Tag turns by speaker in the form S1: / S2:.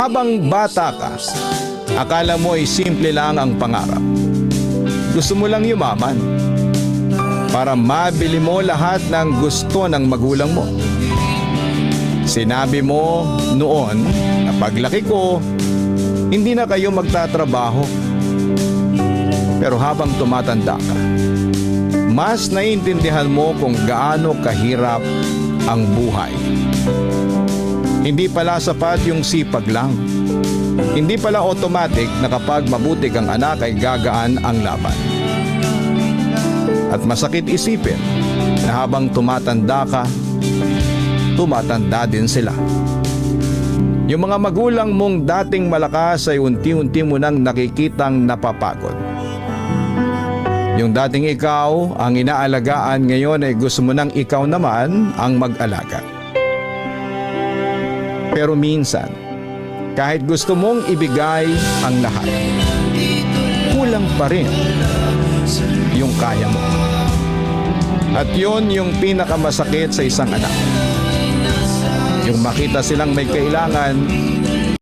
S1: Habang bata ka, akala mo ay simple lang ang pangarap. Gusto mo lang yumaman para mabili mo lahat ng gusto ng magulang mo. Sinabi mo noon na paglaki ko, hindi na kayo magtatrabaho. Pero habang tumatanda ka, mas naiintindihan mo kung gaano kahirap ang buhay. Hindi pala sapat yung sipag lang. Hindi pala automatic na kapag mabuti kang anak ay gagaan ang laban. At masakit isipin na habang tumatanda ka, tumatanda din sila. Yung mga magulang mong dating malakas ay unti-unti mo nang nakikitang napapagod. Yung dating ikaw ang inaalagaan ngayon ay gusto mo nang ikaw naman ang mag-alaga. Pero minsan, kahit gusto mong ibigay ang lahat, kulang pa rin yung kaya mo. At yun yung pinakamasakit sa isang anak. Yung makita silang may kailangan,